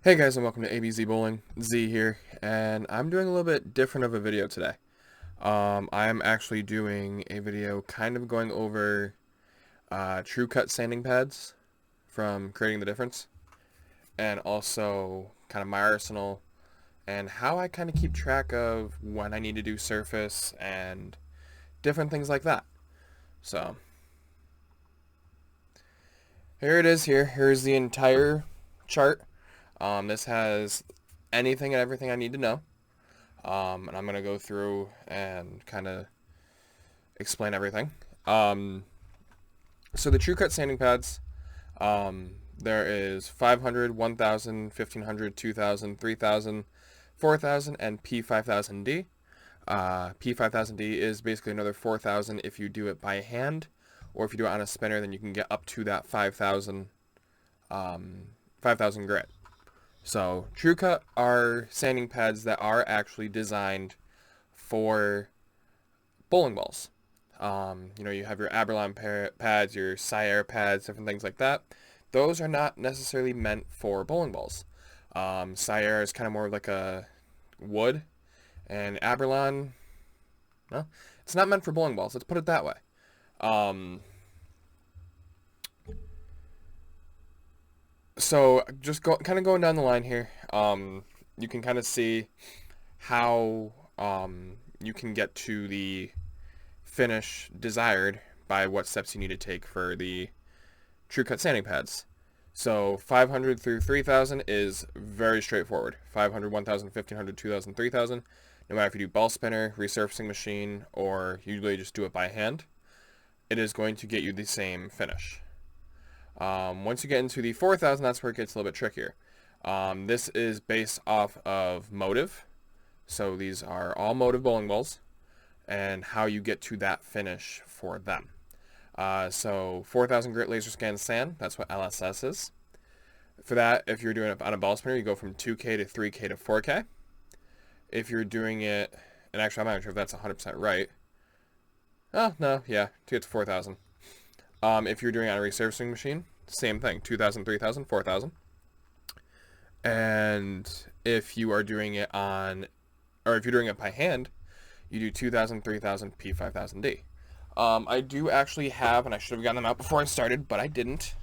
Hey guys, and welcome to ABZ Bowling. Z here, and I'm doing a little bit different of a video today. I am actually doing a video kind of going over True Cut sanding pads from Creating the Difference, and also kind of my arsenal and how I kind of keep track of when I need to do surface and different things like that. So, here it is here. Here's the entire chart. This has anything and everything I need to know. And I'm going to go through and kind of explain everything. So the True Cut sanding pads, there is 500, 1000, 1500, 2000, 3000, 4000, and P5000D. P5000D is basically another 4000 if you do it by hand, or if you do it on a spinner, then you can get up to that 5000 grit. So True Cut are sanding pads that are actually designed for bowling balls. You have your Aberlon pads, your Sierra pads, different things like that. Those are not necessarily meant for bowling balls. Sierra is kind of more like a wood, and Aberlon, no, it's not meant for bowling balls. Let's put it that way. So just kind of going down the line here, you can kind of see how you can get to the finish desired by what steps you need to take for the True Cut sanding pads. So 500 through 3000 is very straightforward. 500, 1000, 1500, 2000, 3000. No matter if you do ball spinner, resurfacing machine, or you usually just do it by hand, it is going to get you the same finish. Once you get into the 4000, that's where it gets a little bit trickier. This is based off of motive. So these are all motive bowling balls, and how you get to that finish for them. So 4000 grit laser scan sand, that's what LSS is. For that, if you're doing it on a ball spinner, you go from 2K to 3K to 4K. If you're doing it, and actually I'm not sure if that's 100% right. Oh, no, yeah, to get to 4000. If you're doing it on a resurfacing machine, same thing, 2000, 3000, 4000. And if you are doing it if you're doing it by hand, you do 2000, 3000, P5000D. I do actually have, and I should have gotten them out before I started, but I didn't.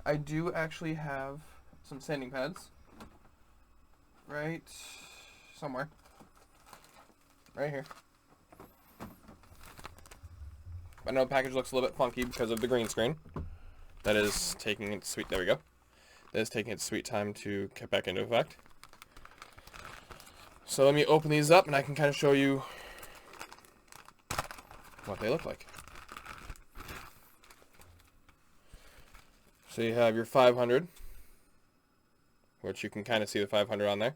I do actually have some sanding pads. Right somewhere. Right here. I know the package looks a little bit funky because of the green screen. That is taking its sweet, there we go. That is taking its sweet time to get back into effect. So let me open these up and I can kind of show you what they look like. So you have your 500, which you can kind of see the 500 on there.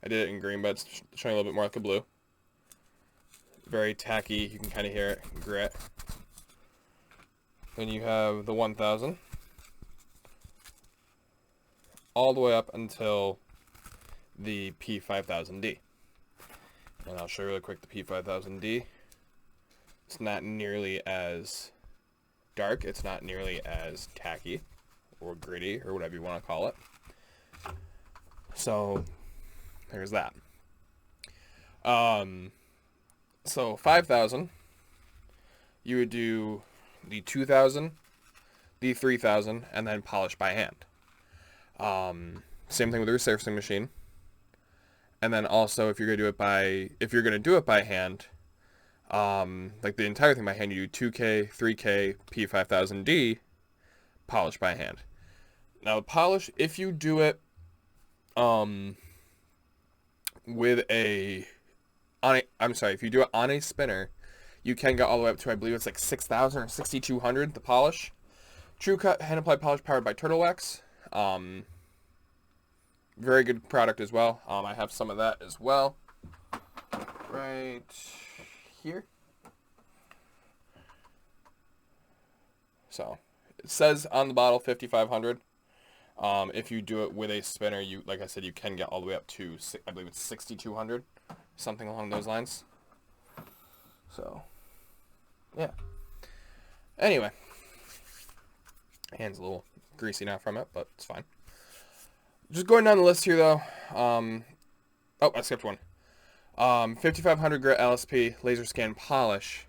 I did it in green, but it's showing a little bit more like a blue. Very tacky, you can kind of hear it, grit. Then you have the 1000, all the way up until the P5000D. And I'll show you really quick the P5000D. It's not nearly as dark, it's not nearly as tacky or gritty or whatever you want to call it. So there's that. So 5000, you would do the 2000, the 3000, and then polish by hand. Same thing with the resurfacing machine. And then also, if you're gonna do it by hand, like the entire thing by hand, you do 2K, 3K, P5000D, polish by hand. Now the polish, if you do it, if you do it on a spinner, you can get all the way up to, I believe it's like 6000 or 6200, the polish. True Cut hand applied polish powered by Turtle Wax. Very good product as well. I have some of that as well. Right here. So it says on the bottle 5500. If you do it with a spinner, like I said, you can get all the way up to, I believe it's 6200, something along those lines. So yeah. Anyway, hand's a little greasy now from it, but it's fine. just going down the list here, though. Oh, I skipped one. 5500 grit LSP laser scan polish,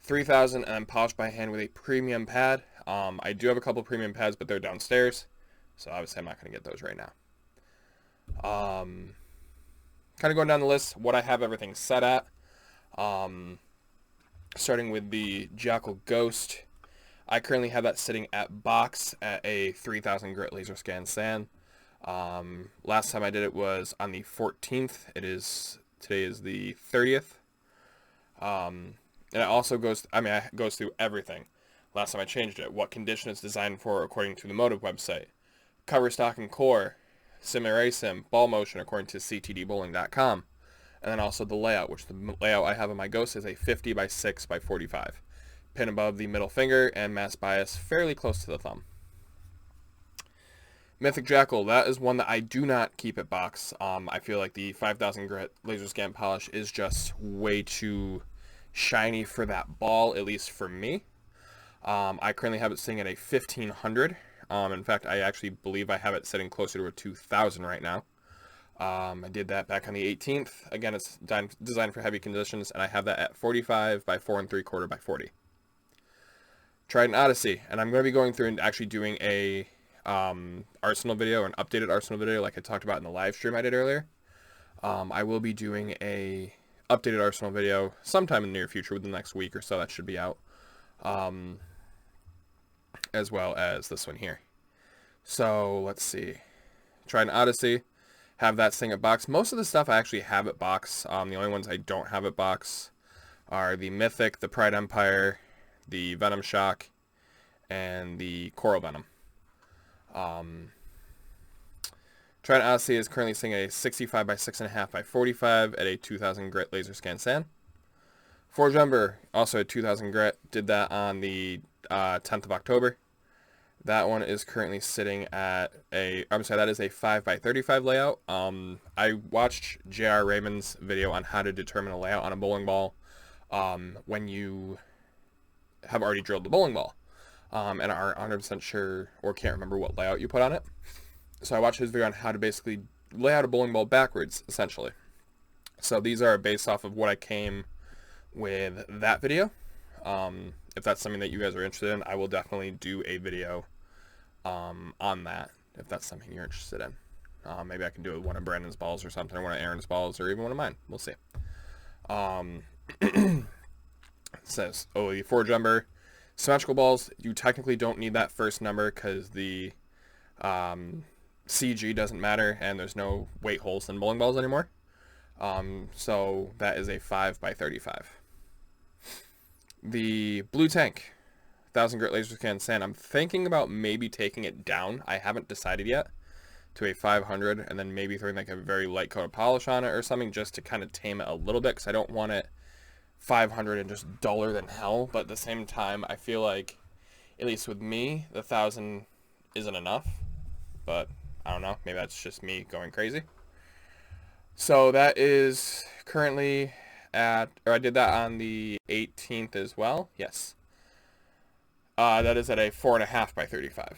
3000, and I'm polished by hand with a premium pad. I do have a couple premium pads, but they're downstairs, so obviously I'm not going to get those right now. Kind of going down the list, what I have everything set at. Starting with the Jackal Ghost. I currently have that sitting at box at a 3000 grit laser scan sand. Last time I did it was on the 14th. Today is the 30th. And it also goes, it goes through everything. Last time I changed it, what condition it's designed for according to the Motive website. Cover stock and core, sim array sim, ball motion according to ctdbowling.com. And then also the layout, which the layout I have on my Ghost is a 50 by 6 by 45. Pin above the middle finger and mass bias fairly close to the thumb. Mythic Jackal, that is one that I do not keep at box. I feel like the 5000 grit laser scan polish is just way too shiny for that ball, at least for me. I currently have it sitting at a 1500. In fact, I actually believe I have it sitting closer to a 2000 right now. I did that back on the 18th. Again, it's designed for heavy conditions, and I have that at 45 by 4 3/4 by 40. Trident Odyssey, and I'm going to be going through and actually doing a Arsenal video, an updated Arsenal video like I talked about in the live stream I did earlier. I will be doing a updated Arsenal video sometime in the near future, within the next week or so. That should be out. As well as this one here. So let's see. Trident Odyssey, have that thing at box. Most of the stuff I actually have at box. The only ones I don't have at box are the Mythic, the Pride Empire, the Venom Shock, and the Coral Venom. Trident Odyssey is currently sitting at a 65 by 6.5 by 45 at a 2000 grit laser scan sand. Forge Ember, also a 2000 grit, did that on the 10th of October. That one is currently sitting at that is a 5 by 35 layout. I watched J.R. Raymond's video on how to determine a layout on a bowling ball when you have already drilled the bowling ball and aren't 100% sure or can't remember what layout you put on it. So I watched his video on how to basically lay out a bowling ball backwards, essentially. So these are based off of what I came with that video. If that's something that you guys are interested in, I will definitely do a video on that, if that's something you're interested in. Maybe I can do it with one of Brandon's balls or something, or one of Aaron's balls, or even one of mine. We'll see. It says, the Forge Ember. Symmetrical balls, you technically don't need that first number because the CG doesn't matter and there's no weight holes in bowling balls anymore. So that is a 5 by 35. The Blue Tank, 1000 grit laser scan sand. I'm thinking about maybe taking it down. I haven't decided yet, to a 500, and then maybe throwing like a very light coat of polish on it or something, just to kind of tame it a little bit, because I don't want it 500 and just duller than hell. But at the same time, I feel like, at least with me, the 1000 isn't enough. But I don't know, maybe that's just me going crazy. So that is currently I did that on the 18th as well. Yes. That is at a 4.5 by 35.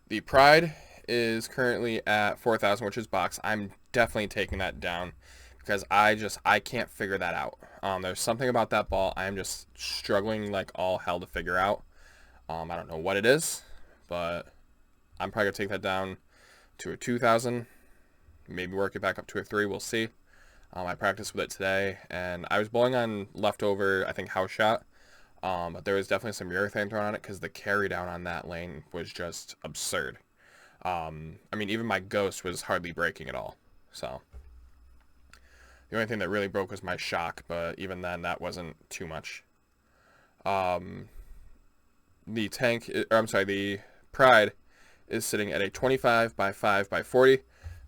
The Pride is currently at 4000, which is box. I'm definitely taking that down because I can't figure that out. There's something about that ball I'm just struggling like all hell to figure out. I don't know what it is, but I'm probably going to take that down to a 2000. Maybe work it back up to a 3. We'll see. I practiced with it today, and I was bowling on leftover, I think, house shot. But there was definitely some urethane thrown on it because the carry down on that lane was just absurd. Even my Ghost was hardly breaking at all. So the only thing that really broke was my shock, but even then, that wasn't too much. The Pride is sitting at a 25 by 5 by 40.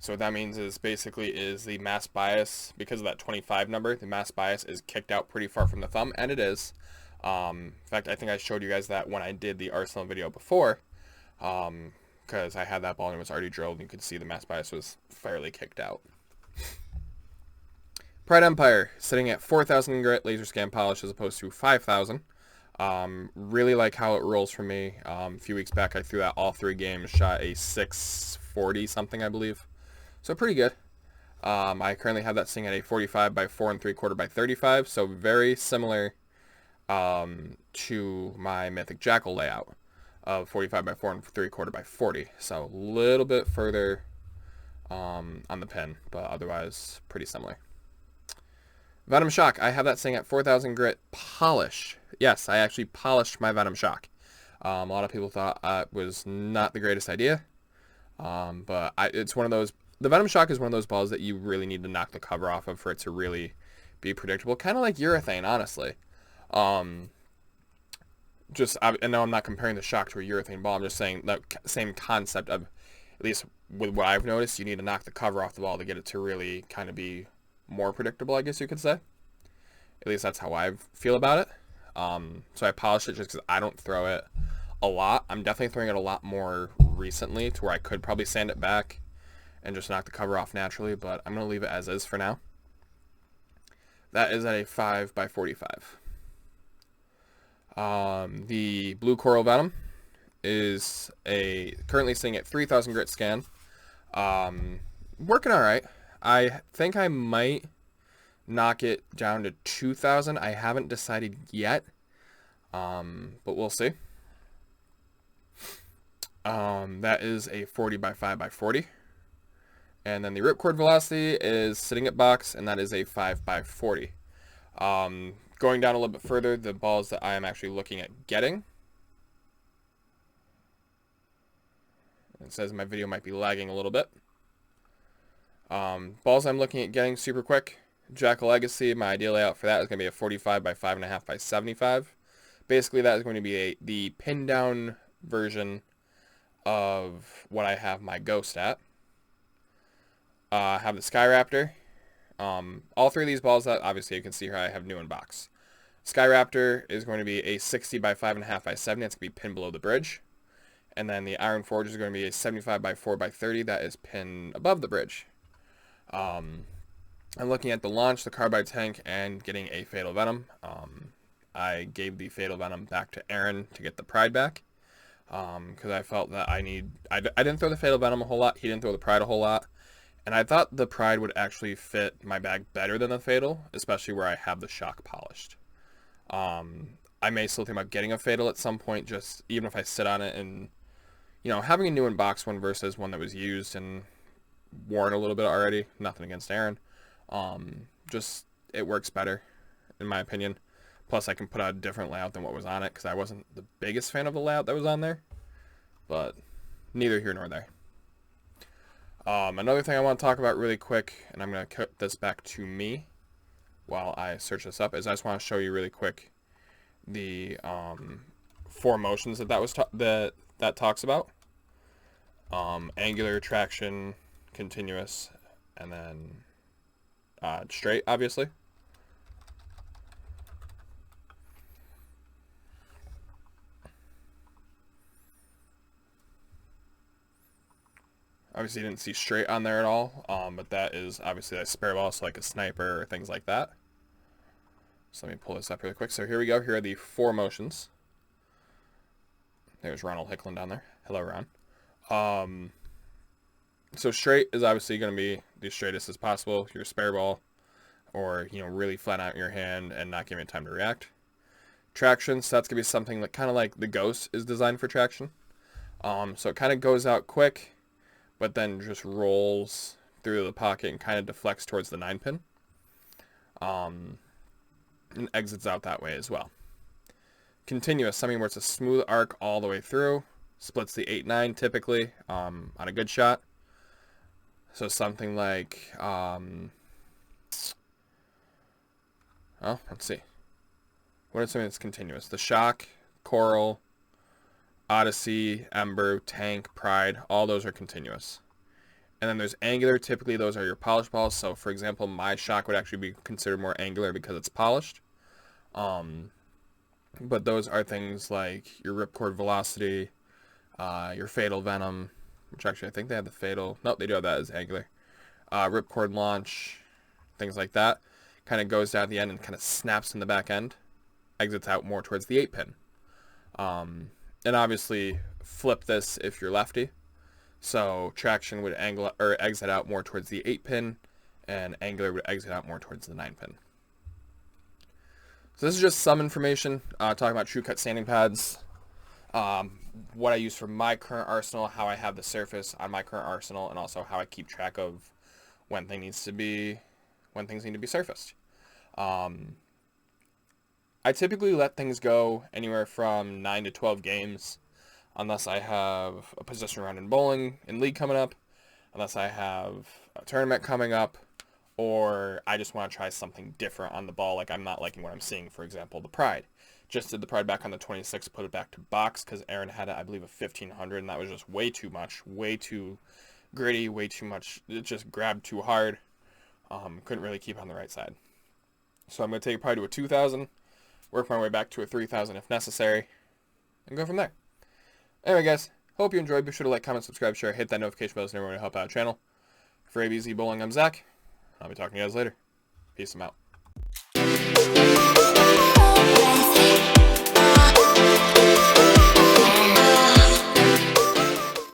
So what that means is basically the mass bias, because of that 25 number, the mass bias is kicked out pretty far from the thumb, and it is. In fact, I think I showed you guys that when I did the Arsenal video before, because I had that ball and it was already drilled, and you could see the mass bias was fairly kicked out. Pride Empire, sitting at 4000 grit laser scan polish as opposed to 5000. Really like how it rolls for me. A few weeks back I threw that all 3 games, shot a 640 something I believe. So pretty good. I currently have that sitting at a 45 by 4 3/4 by 35, so very similar to my Mythic Jackal layout of 45 by 4 3/4 by 40. So a little bit further on the pin, but otherwise pretty similar. Venom Shock, I have that sitting at 4,000 grit polish. Yes, I actually polished my Venom Shock. A lot of people thought it was not the greatest idea, but it's one of those. The Venom Shock is one of those balls that you really need to knock the cover off of for it to really be predictable. Kind of like urethane, honestly. I know I'm not comparing the Shock to a urethane ball. I'm just saying that same concept of, at least with what I've noticed, you need to knock the cover off the ball to get it to really kind of be more predictable, I guess you could say. At least that's how I feel about it. So I polished it just because I don't throw it a lot. I'm definitely throwing it a lot more recently to where I could probably sand it back and just knock the cover off naturally, but I'm going to leave it as is for now. That is at a 5 by 45. The Blue Coral Venom is currently sitting at 3,000 grit scan. Working alright. I think I might knock it down to 2,000. I haven't decided yet, but we'll see. That is a 40 by 5 by 40. And then the Ripcord Velocity is sitting at box, and that is a 5 by 40. Going down a little bit further, the balls that I am actually looking at getting. It says my video might be lagging a little bit. Balls I'm looking at getting super quick. Jackal Legacy, my ideal layout for that is going to be a 45 by 5.5 by 75. Basically, that is going to be the pin down version of what I have my Ghost at. I have the Skyraptor. All 3 of these balls that obviously you can see here I have new in box. Skyraptor is going to be a 60 by 5.5 by 70. That's going to be pinned below the bridge. And then the Iron Forge is going to be a 75 by 4 by 30. That is pinned above the bridge. I'm looking at the launch, the Carbide Tank, and getting a Fatal Venom. I gave the Fatal Venom back to Aaron to get the Pride back. Because I felt that I didn't throw the Fatal Venom a whole lot. He didn't throw the Pride a whole lot. And I thought the Pride would actually fit my bag better than the Fatal, especially where I have the Shock polished. I may still think about getting a Fatal at some point, just even if I sit on it and, having a new in-box one versus one that was used and worn a little bit already. Nothing against Aaron. Just, it works better, in my opinion. Plus, I can put out a different layout than what was on it, because I wasn't the biggest fan of the layout that was on there. But, neither here nor there. Another thing I want to talk about really quick, and I'm going to cut this back to me while I search this up, is I just want to show you really quick the 4 motions that talks about. Angular, traction, continuous, and then straight, obviously. Obviously, you didn't see straight on there at all, but that is obviously a spare ball, so like a sniper or things like that. So let me pull this up really quick. So here we go. Here are the 4 motions. There's Ronald Hicklin down there. Hello, Ron. So straight is obviously going to be the straightest as possible. Your spare ball, or really flat out in your hand and not giving it time to react. Traction, so that's going to be something that kind of like the Ghost is designed for traction. So it kind of goes out quick, but then just rolls through the pocket and kind of deflects towards the 9-pin. And exits out that way as well. Continuous, something where it's a smooth arc all the way through. Splits the 8-9 typically on a good shot. So something like, let's see. What is something that's continuous? The Shock, Coral, Odyssey, Ember, Tank, Pride, all those are continuous. And then there's angular. Typically those are your polished balls. So for example, my Shock would actually be considered more angular because it's polished. But those are things like your Ripcord Velocity, your Fatal Venom, which actually I think they have the Fatal. Nope, they do have that as angular. Ripcord Launch, things like that. Kind of goes down at the end and kind of snaps in the back end. exits out more towards the 8 pin. And obviously flip this if you're lefty. So traction would angle or exit out more towards the 8 pin, and angular would exit out more towards the 9 pin. So this is just some information talking about TrueCut sanding pads, what I use for my current arsenal, how I have the surface on my current arsenal, and also how I keep track of when things need to be surfaced. I typically let things go anywhere from 9 to 12 games, unless I have a position round in bowling in league coming up, unless I have a tournament coming up, or I just want to try something different on the ball, like I'm not liking what I'm seeing. For example, the Pride. Just did the Pride back on the 26th, put it back to box because Aaron had it, I believe, a 1500, and that was just way too much, way too gritty, way too much. It just grabbed too hard. Couldn't really keep on the right side. So I'm going to take it probably to a 2000, work my way back to a 3000 if necessary, and go from there. Anyway, guys, hope you enjoyed. Be sure to like, comment, subscribe, share, hit that notification bell so everyone to help out the channel. For ABZ Bowling, I'm Zach. I'll be talking to you guys later. Peace, I'm out.